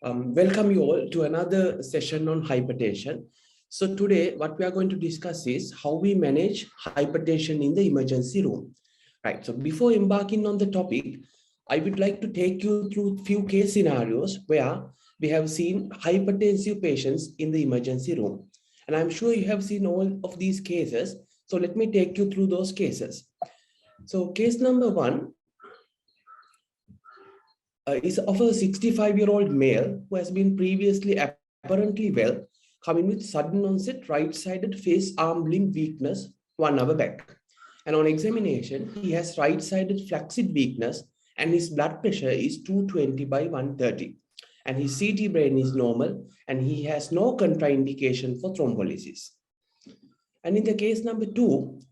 Welcome you all to another session on hypertension. So today what we are going to discuss is how we manage hypertension in the emergency room. Right. So before embarking on the topic, I would like to take you through few case scenarios where we have seen hypertensive patients in the emergency room. And I'm sure you have seen all of these cases. So let me take you through those cases. So case number one is of a 65-year-old male who has been previously apparently well, coming with sudden onset right-sided face arm limb weakness 1 hour back. And on examination, he has right-sided flaccid weakness and his blood pressure is 220 by 130. And his CT brain is normal and he has no contraindication for thrombolysis. And in the case number 2,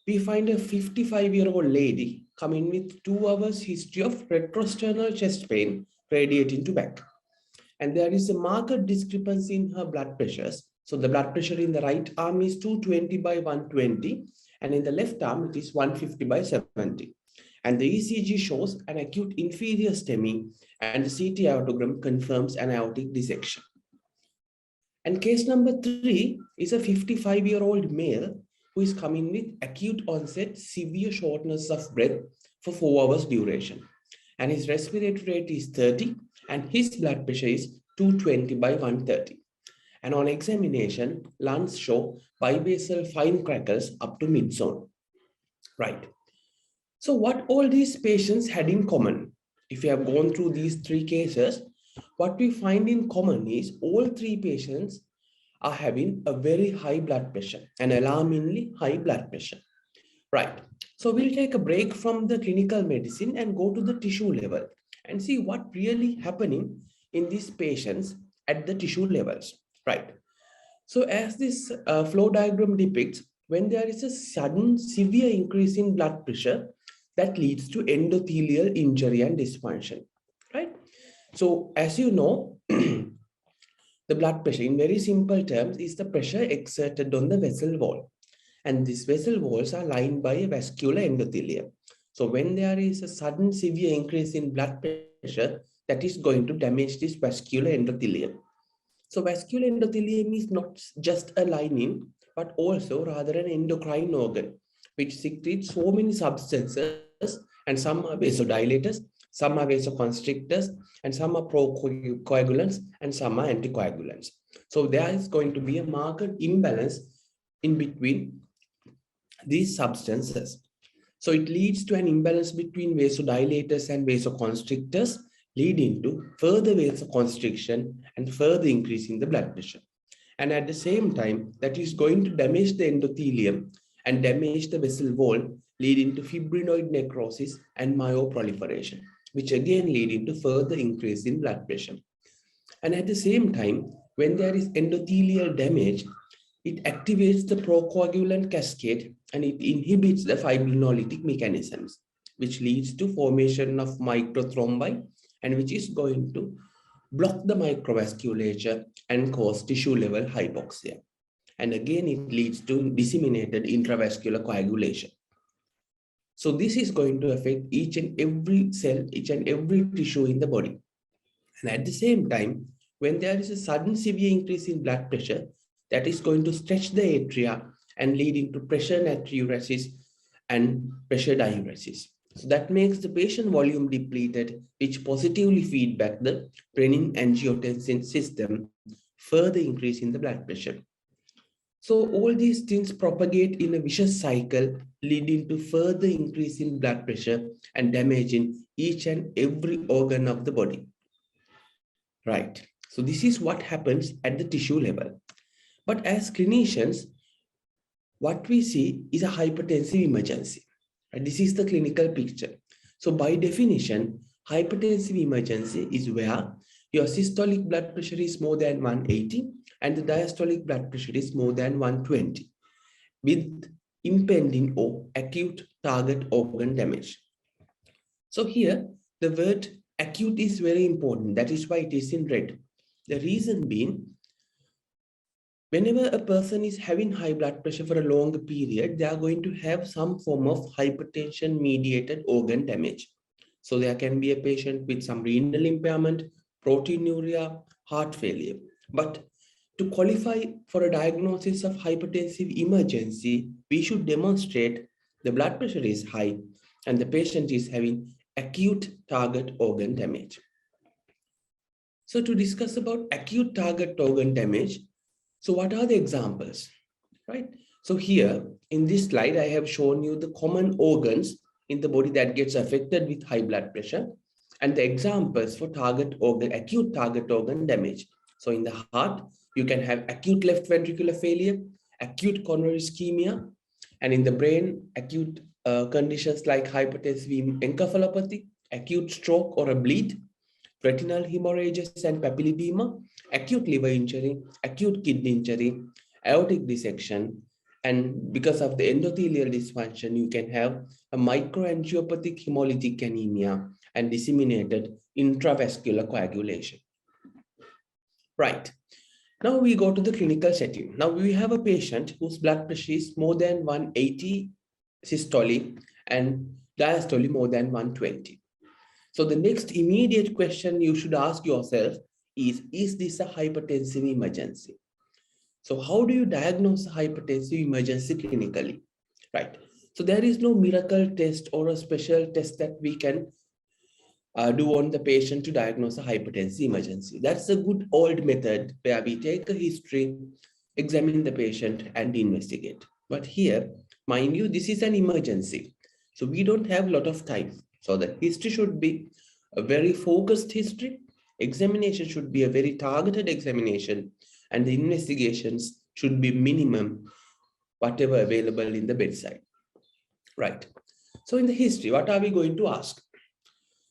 we find a 55-year-old lady coming with 2 hours history of retrosternal chest pain radiating to back. And there is a marked discrepancy in her blood pressures. So the blood pressure in the right arm is 220 by 120 and in the left arm it is 150 by 70. And the ECG shows an acute inferior STEMI and the CT aortogram confirms an aortic dissection. And case number 3 is a 55-year-old male who is coming with acute onset severe shortness of breath for 4 hours duration. And his respiratory rate is 30 and his blood pressure is 220 by 130. And on examination, lungs show bibasal fine crackles up to mid-zone. Right. So what all these patients had in common? If you have gone through these 3 cases, what we find in common is all 3 patients are having a very high blood pressure, an alarmingly high blood pressure. Right. So we'll take a break from the clinical medicine and go to the tissue level and see what really happening in these patients at the tissue levels. Right. So as this flow diagram depicts, when there is a sudden severe increase in blood pressure, that leads to endothelial injury and dysfunction. Right. So as you know, the blood pressure in very simple terms is the pressure exerted on the vessel wall. And these vessel walls are lined by a vascular endothelium. So when there is a sudden severe increase in blood pressure, that is going to damage this vascular endothelium. So vascular endothelium is not just a lining, but also rather an endocrine organ, which secretes so many substances, and some are vasodilators, some are vasoconstrictors, and some are procoagulants, and some are anticoagulants. So there is going to be a marked imbalance in between these substances. So it leads to an imbalance between vasodilators and vasoconstrictors, leading to further vasoconstriction and further increase in the blood pressure. And at the same time, that is going to damage the endothelium and damage the vessel wall, leading to fibrinoid necrosis and myoproliferation, which again leading to further increase in blood pressure. And at the same time, when there is endothelial damage, it activates the procoagulant cascade and it inhibits the fibrinolytic mechanisms, which leads to formation of microthrombi and which is going to block the microvasculature and cause tissue level hypoxia. And again, it leads to disseminated intravascular coagulation. So this is going to affect each and every cell, each and every tissue in the body. And at the same time, when there is a sudden severe increase in blood pressure, that is going to stretch the atria and leading to pressure natriuresis and pressure diuresis. So that makes the patient volume depleted, which positively feedback the renin-angiotensin system, further increasing the blood pressure. So all these things propagate in a vicious cycle, leading to further increase in blood pressure and damaging each and every organ of the body. Right. So this is what happens at the tissue level. But as clinicians, what we see is a hypertensive emergency. And this is the clinical picture. So by definition, hypertensive emergency is where your systolic blood pressure is more than 180 and the diastolic blood pressure is more than 120 with impending or acute target organ damage. So here, the word acute is very important. That is why it is in red. The reason being, whenever a person is having high blood pressure for a longer period, they are going to have some form of hypertension mediated organ damage. So there can be a patient with some renal impairment, proteinuria, heart failure. But to qualify for a diagnosis of hypertensive emergency, we should demonstrate the blood pressure is high and the patient is having acute target organ damage. So to discuss about acute target organ damage, so what are the examples, right? So here in this slide, I have shown you the common organs in the body that gets affected with high blood pressure and the examples for acute target organ damage. So in the heart, you can have acute left ventricular failure, acute coronary ischemia, and in the brain, acute conditions like hypertensive encephalopathy, acute stroke or a bleed, retinal hemorrhages and papilledema, acute liver injury, acute kidney injury, aortic dissection, and because of the endothelial dysfunction, you can have a microangiopathic hemolytic anemia and disseminated intravascular coagulation. Right. Now we go to the clinical setting. Now we have a patient whose blood pressure is more than 180 systolic and diastolic more than 120. So the next immediate question you should ask yourself is this a hypertensive emergency? So how do you diagnose a hypertensive emergency clinically? Right. So there is no miracle test or a special test that we can do on the patient to diagnose a hypertensive emergency. That's a good old method where we take a history, examine the patient and investigate. But here, mind you, this is an emergency. So we don't have a lot of time. So the history should be a very focused history. Examination should be a very targeted examination and the investigations should be minimum, whatever available in the bedside. Right. So in the history, what are we going to ask?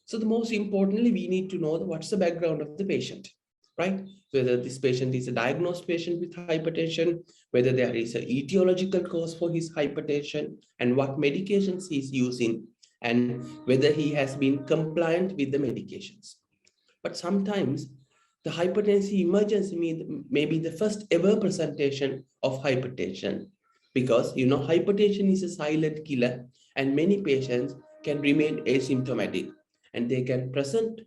So the most importantly, we need to know what's the background of the patient, right? Whether this patient is a diagnosed patient with hypertension, whether there is an etiological cause for his hypertension, and what medications he's using, and whether he has been compliant with the medications. But sometimes the hypertensive emergency may be the first ever presentation of hypertension because, you know, hypertension is a silent killer and many patients can remain asymptomatic and they can present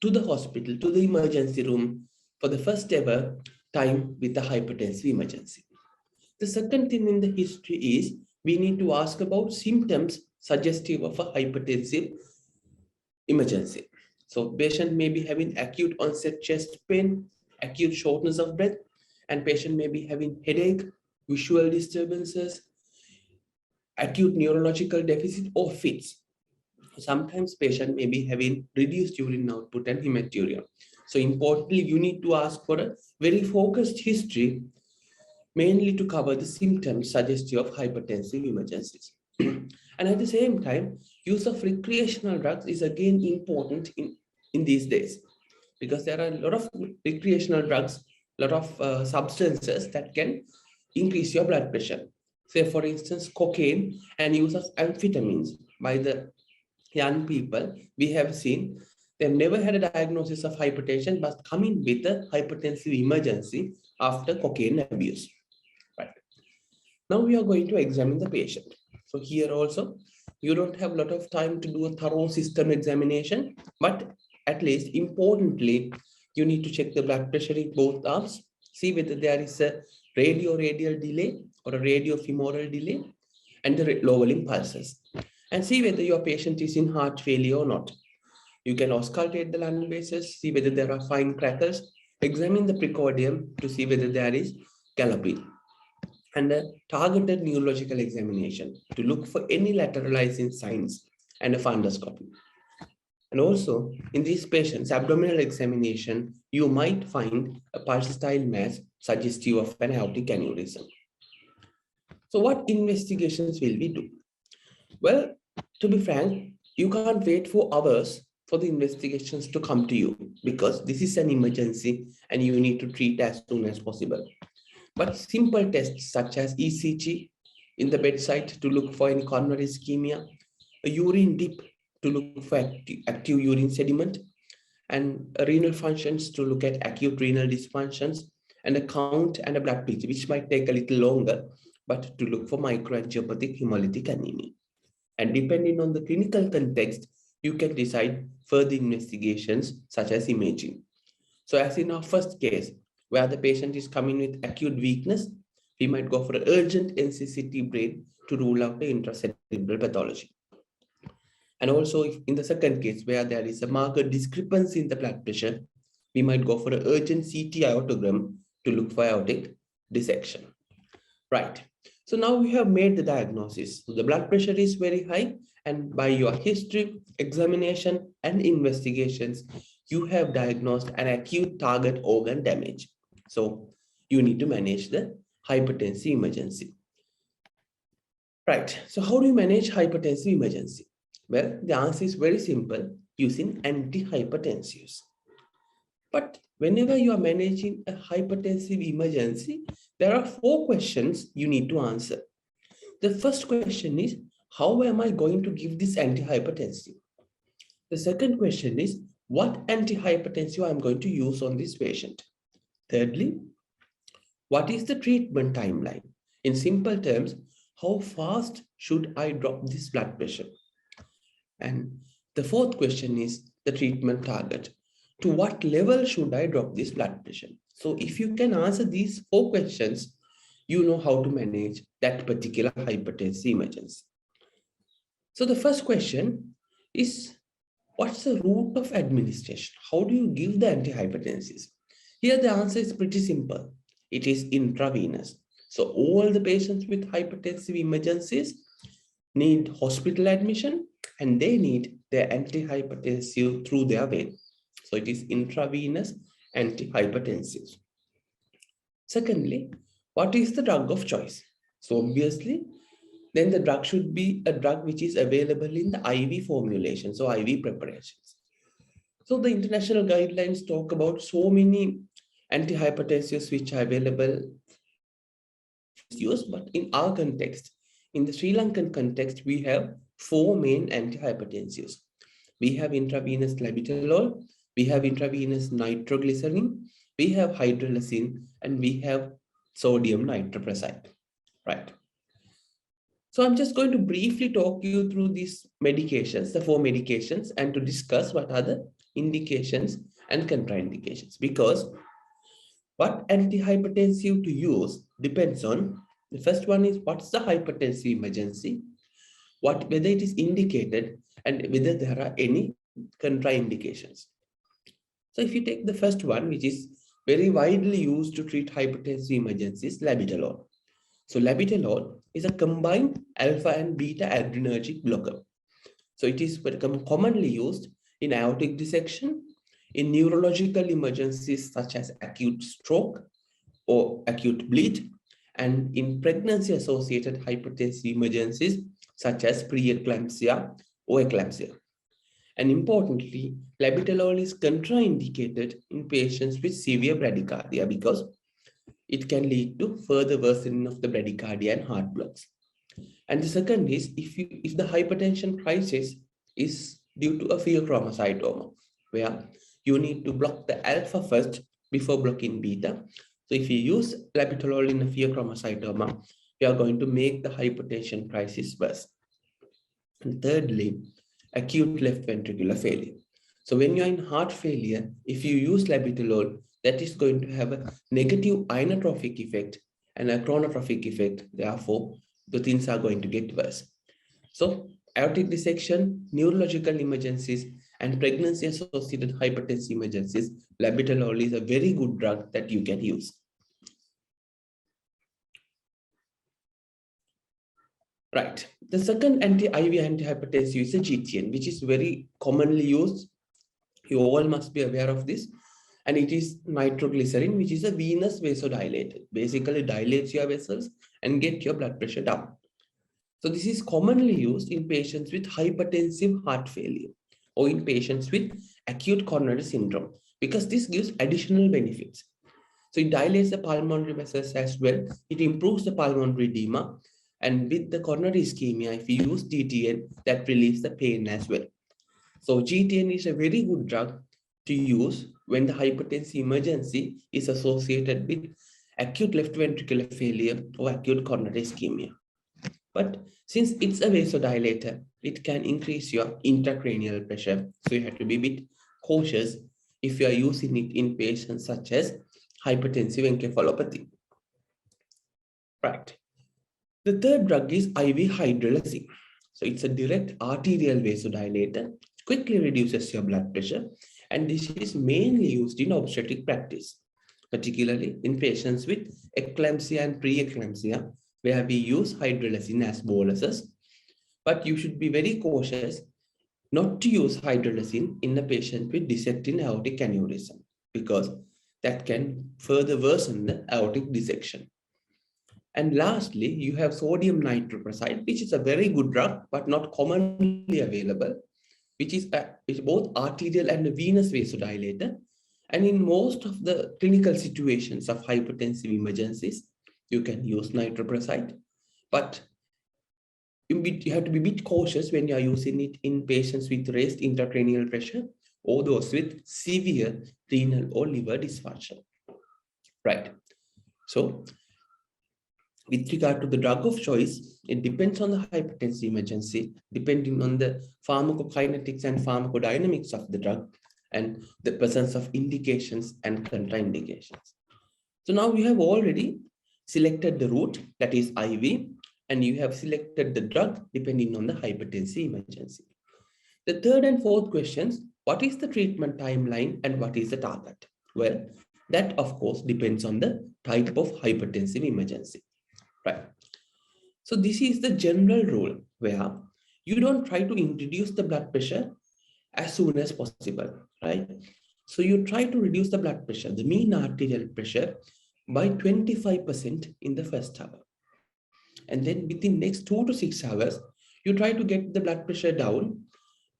to the hospital, to the emergency room for the first ever time with a hypertensive emergency. The second thing in the history is we need to ask about symptoms suggestive of a hypertensive emergency. So patient may be having acute onset chest pain, acute shortness of breath, and patient may be having headache, visual disturbances, acute neurological deficit or fits. Sometimes patient may be having reduced urine output and hematuria. So importantly, you need to ask for a very focused history, mainly to cover the symptoms suggestive of hypertensive emergencies. And at the same time, use of recreational drugs is again important in these days, because there are a lot of recreational drugs, a lot of substances that can increase your blood pressure. Say, for instance, cocaine and use of amphetamines by the young people, we have seen they've never had a diagnosis of hypertension, but coming with a hypertensive emergency after cocaine abuse. Right. Now we are going to examine the patient. So here also, you don't have a lot of time to do a thorough system examination, but at least importantly, you need to check the blood pressure in both arms, see whether there is a radio-radial delay or a radio-femoral delay, and the lowering pulses, and see whether your patient is in heart failure or not. You can auscultate the lung bases, see whether there are fine crackles, examine the precordium to see whether there is galloping, and a targeted neurological examination to look for any lateralizing signs and a fundoscopy. And also in these patients, abdominal examination, you might find a pulsatile mass suggestive of an aortic aneurysm. So what investigations will we do? Well, to be frank, you can't wait for hours for the investigations to come to you because this is an emergency and you need to treat as soon as possible. But simple tests such as ECG in the bedside to look for any coronary ischemia, a urine dip to look for active urine sediment, and renal functions to look at acute renal dysfunctions, and a count and a blood picture, which might take a little longer, but to look for microangiopathic hemolytic anemia. And depending on the clinical context, you can decide further investigations such as imaging. So as in our first case, where the patient is coming with acute weakness, we might go for an urgent NCCT brain to rule out the intracerebral pathology. And also if in the second case, where there is a marked discrepancy in the blood pressure, we might go for an urgent CT aortogram to look for aortic dissection. Right. So now we have made the diagnosis. So the blood pressure is very high, and by your history, examination, and investigations, you have diagnosed an acute target organ damage. So you need to manage the hypertensive emergency. Right. So how do you manage hypertensive emergency? Well, the answer is very simple, using antihypertensives. But whenever you are managing a hypertensive emergency, there are 4 questions you need to answer. The first question is, how am I going to give this antihypertensive? The second question is, what antihypertensive I am going to use on this patient? Thirdly, what is the treatment timeline? In simple terms, how fast should I drop this blood pressure? And the fourth question is the treatment target. To what level should I drop this blood pressure? So if you can answer these 4 questions, you know how to manage that particular hypertensive emergency. So the first question is, what's the route of administration? How do you give the antihypertensives? Here the answer is pretty simple. It is intravenous. So all the patients with hypertensive emergencies need hospital admission, and they need their antihypertensive through their vein. So it is intravenous antihypertensives. Secondly, what is the drug of choice? So obviously, then the drug should be a drug which is available in the IV formulation, so IV preparations. So the international guidelines talk about so many antihypertensives which are available, but in our context, in the Sri Lankan context, we have 4 main antihypertensives. We have intravenous labetalol, we have intravenous nitroglycerin, we have hydrolysin, and we have sodium nitroprusside, right? So I'm just going to briefly talk you through these medications, the 4 medications, and to discuss what are the indications and contraindications, because what antihypertensive to use depends on, the first one is what's the hypertensive emergency, whether it is indicated, and whether there are any contraindications. So if you take the first one, which is very widely used to treat hypertensive emergencies, labetalol. So labetalol is a combined alpha and beta adrenergic blocker. So it is commonly used in aortic dissection, in neurological emergencies such as acute stroke or acute bleed, and in pregnancy-associated hypertensive emergencies such as preeclampsia or eclampsia. And importantly, labetalol is contraindicated in patients with severe bradycardia because it can lead to further worsening of the bradycardia and heart blocks. And the second is, if the hypertension crisis is due to a pheochromocytoma, where you need to block the alpha first before blocking beta. So if you use labetalol in a pheochromocytoma, you are going to make the hypertension crisis worse. And thirdly, acute left ventricular failure. So when you're in heart failure, if you use labetalol, that is going to have a negative inotropic effect and a chronotropic effect. Therefore, the things are going to get worse. So aortic dissection, neurological emergencies, and pregnancy-associated hypertensive emergencies, labetalol is a very good drug that you can use. Right. The second IV antihypertensive is a GTN, which is very commonly used. You all must be aware of this. And it is nitroglycerin, which is a venous vasodilator. Basically dilates your vessels and get your blood pressure down. So this is commonly used in patients with hypertensive heart failure or in patients with acute coronary syndrome, because this gives additional benefits. So it dilates the pulmonary vessels as well. It improves the pulmonary edema. And with the coronary ischemia, if you use GTN, that relieves the pain as well. So GTN is a very good drug to use when the hypertensive emergency is associated with acute left ventricular failure or acute coronary ischemia. But since it's a vasodilator, it can increase your intracranial pressure. So you have to be a bit cautious if you are using it in patients such as hypertensive encephalopathy. Right. The third drug is IV hydrolysis. So it's a direct arterial vasodilator, quickly reduces your blood pressure, and this is mainly used in obstetric practice, particularly in patients with eclampsia and preeclampsia, where we use hydrolysis as boluses. But you should be very cautious not to use hydrolysis in a patient with dissecting aortic aneurysm, because that can further worsen the aortic dissection. And lastly, you have sodium nitroprusside, which is a very good drug, but not commonly available, which is both arterial and venous vasodilator. And in most of the clinical situations of hypertensive emergencies, you can use nitroprusside, but you have to be a bit cautious when you are using it in patients with raised intracranial pressure or those with severe renal or liver dysfunction. Right. So, with regard to the drug of choice, it depends on the hypertensive emergency, depending on the pharmacokinetics and pharmacodynamics of the drug and the presence of indications and contraindications. So now we have already selected the route, that is IV, and you have selected the drug depending on the hypertensive emergency. The third and fourth questions, what is the treatment timeline and what is the target? Well, that of course depends on the type of hypertensive emergency. Right. So this is the general rule where you don't try to introduce the blood pressure as soon as possible, right? So you try to reduce the blood pressure, the mean arterial pressure, by 25% in the first hour. And then within next 2 to 6 hours, you try to get the blood pressure down,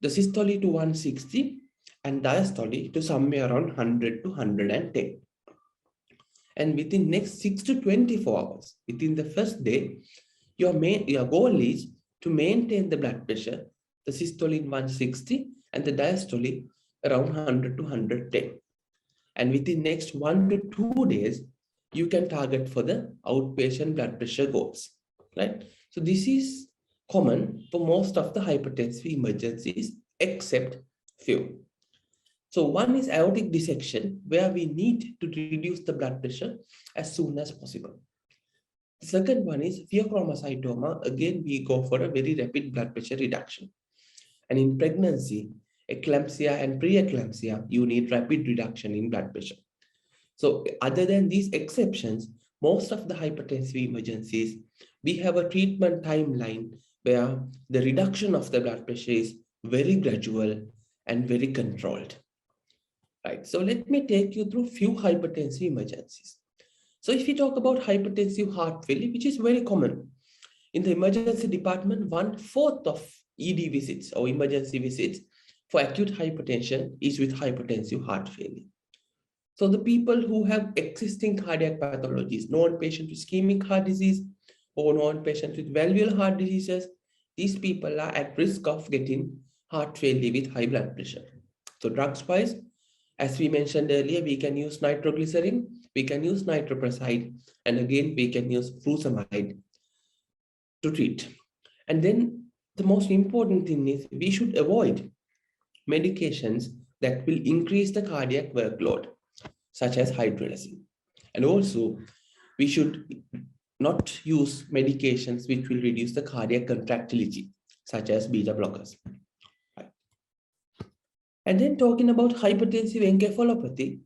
the systole to 160 and diastole to somewhere around 100 to 110. And within next 6 to 24 hours, within the first day, your goal is to maintain the blood pressure, the systole in 160 and the diastole around 100 to 110. And within next 1 to 2 days, you can target for the outpatient blood pressure goals, right? So this is common for most of the hypertensive emergencies, except few. So one is aortic dissection, where we need to reduce the blood pressure as soon as possible. The second one is pheochromocytoma. Again, we go for a very rapid blood pressure reduction. And in pregnancy, eclampsia and preeclampsia, you need rapid reduction in blood pressure. So other than these exceptions, most of the hypertensive emergencies, we have a treatment timeline where the reduction of the blood pressure is very gradual and very controlled. Right. So let me take you through few hypertensive emergencies. So if we talk about hypertensive heart failure, which is very common, in the emergency department, 1/4 of ED visits or emergency visits for acute hypertension is with hypertensive heart failure. So the people who have existing cardiac pathologies, known patients with ischemic heart disease or known patients with valvular heart diseases, these people are at risk of getting heart failure with high blood pressure. So drugs-wise, as we mentioned earlier, we can use nitroglycerin, we can use nitroprusside, and again, we can use furosemide to treat. And then the most important thing is we should avoid medications that will increase the cardiac workload, such as hydrolysis. And also, we should not use medications which will reduce the cardiac contractility, such as beta blockers. And then talking about hypertensive encephalopathy,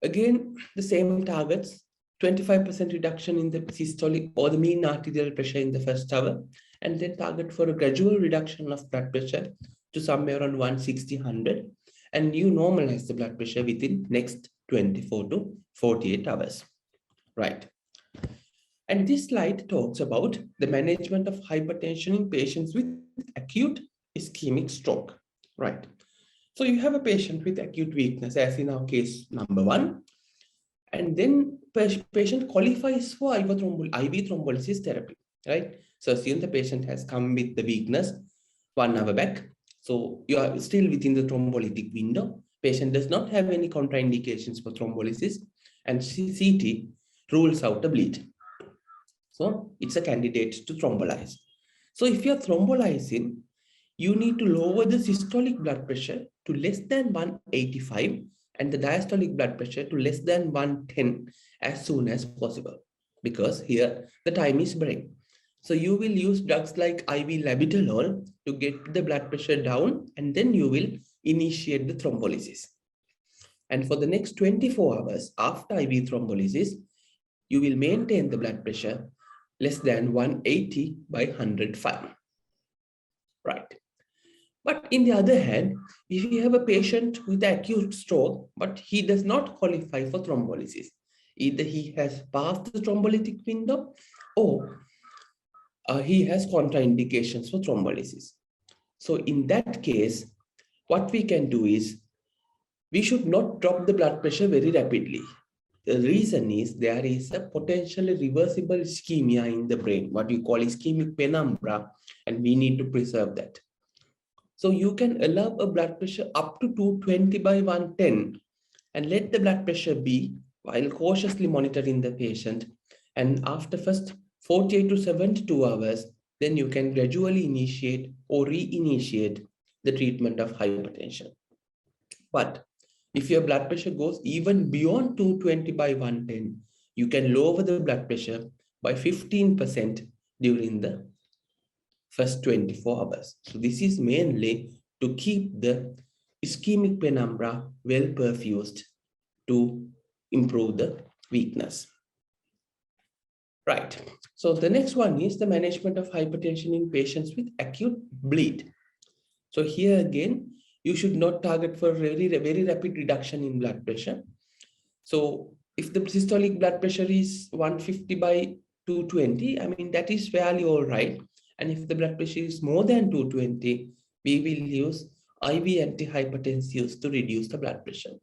again, the same targets, 25% reduction in the systolic or the mean arterial pressure in the first hour, and then target for a gradual reduction of blood pressure to somewhere around 160-100, and you normalize the blood pressure within next 24 to 48 hours, right? And this slide talks about the management of hypertension in patients with acute ischemic stroke. Right. So you have a patient with acute weakness, as in our case number 1, and then patient qualifies for IV thrombolysis therapy, right? So assume the patient has come with the weakness 1 hour back. So you are still within the thrombolytic window. Patient does not have any contraindications for thrombolysis, and CT rules out a bleed. So it's a candidate to thrombolyze. So if you're thrombolizing, you need to lower the systolic blood pressure to less than 185 and the diastolic blood pressure to less than 110 as soon as possible, because here the time is break. So you will use drugs like IV labetalol to get the blood pressure down, and then you will initiate the thrombolysis. And for the next 24 hours after IV thrombolysis, you will maintain the blood pressure less than 180 by 105. Right. But in the other hand, if you have a patient with acute stroke, but he does not qualify for thrombolysis, either he has passed the thrombolytic window or he has contraindications for thrombolysis. So in that case, what we can do is we should not drop the blood pressure very rapidly. The reason is there is a potentially reversible ischemia in the brain, what you call ischemic penumbra, and we need to preserve that. So you can allow a blood pressure up to 220 by 110 and let the blood pressure be while cautiously monitoring the patient. And after first 48 to 72 hours, then you can gradually initiate or reinitiate the treatment of hypertension. But if your blood pressure goes even beyond 220 by 110, you can lower the blood pressure by 15% during the first 24 hours. So this is mainly to keep the ischemic penumbra well perfused to improve the weakness. Right. So the next one is the management of hypertension in patients with acute bleed. So here again, you should not target for very rapid reduction in blood pressure. So if the systolic blood pressure is 150 by 220, I mean, that is fairly all right. And if the blood pressure is more than 220, we will use IV antihypertensives to reduce the blood pressure.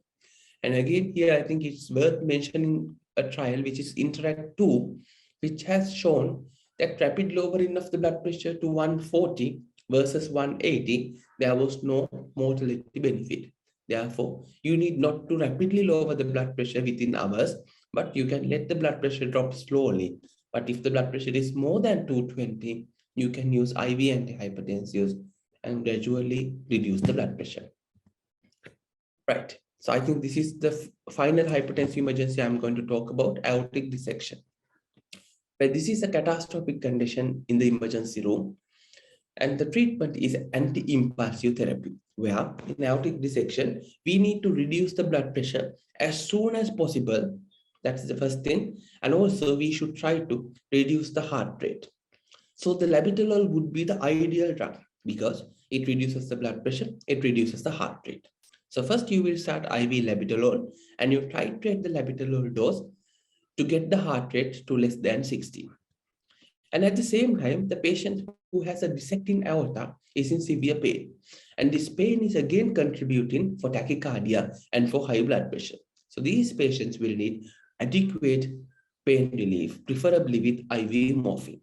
And again, here I think it's worth mentioning a trial which is Interact 2, which has shown that rapid lowering of the blood pressure to 140 versus 180, there was no mortality benefit. Therefore, you need not to rapidly lower the blood pressure within hours, but you can let the blood pressure drop slowly. But if the blood pressure is more than 220, you can use IV antihypertensives and gradually reduce the blood pressure. Right. So I think this is the final hypertensive emergency I'm going to talk about, aortic dissection. But this is a catastrophic condition in the emergency room. And the treatment is anti-impulsive therapy, where in aortic dissection, we need to reduce the blood pressure as soon as possible. That's the first thing. And also we should try to reduce the heart rate. So the labetalol would be the ideal drug because it reduces the blood pressure, it reduces the heart rate. So first you will start IV labetalol and you titrate the labetalol dose to get the heart rate to less than 60. And at the same time, the patient who has a dissecting aorta is in severe pain. And this pain is again contributing for tachycardia and for high blood pressure. So these patients will need adequate pain relief, preferably with IV morphine.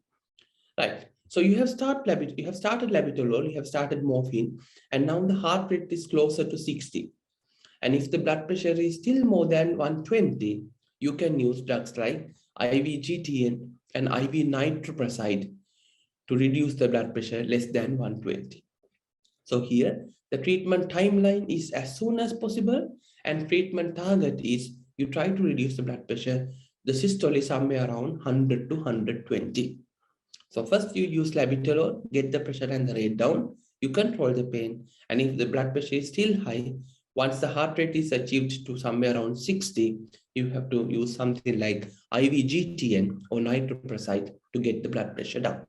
Right. So you have started labetalol, you have started morphine, and now the heart rate is closer to 60. And if the blood pressure is still more than 120, you can use drugs like IV GTN and IV nitroprusside to reduce the blood pressure less than 120. So here, the treatment timeline is as soon as possible, and treatment target is you try to reduce the blood pressure. The systole is somewhere around 100 to 120. So first you use labetalol, get the pressure and the rate down, you control the pain, and if the blood pressure is still high, once the heart rate is achieved to somewhere around 60, you have to use something like IV GTN or nitroprusside to get the blood pressure down.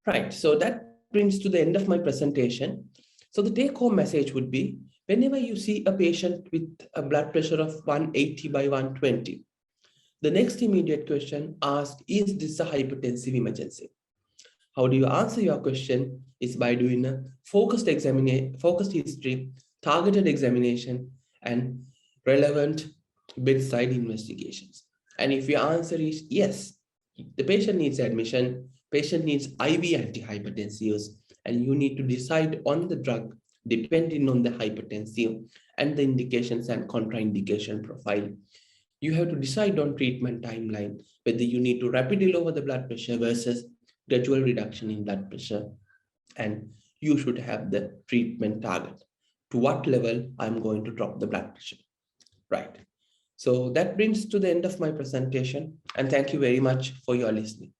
Right, so that brings to the end of my presentation. So the take-home message would be, whenever you see a patient with a blood pressure of 180 by 120, the next immediate question asked, is this a hypertensive emergency? How do you answer your question is by doing a focused history, targeted examination, and relevant bedside investigations. And if your answer is yes, the patient needs admission, patient needs IV antihypertensives, and you need to decide on the drug depending on the hypertensive and the indications and contraindication profile. You have to decide on treatment timeline, whether you need to rapidly lower the blood pressure versus gradual reduction in blood pressure. And you should have the treatment target. To what level I'm going to drop the blood pressure, right? So that brings to the end of my presentation, and thank you very much for your listening.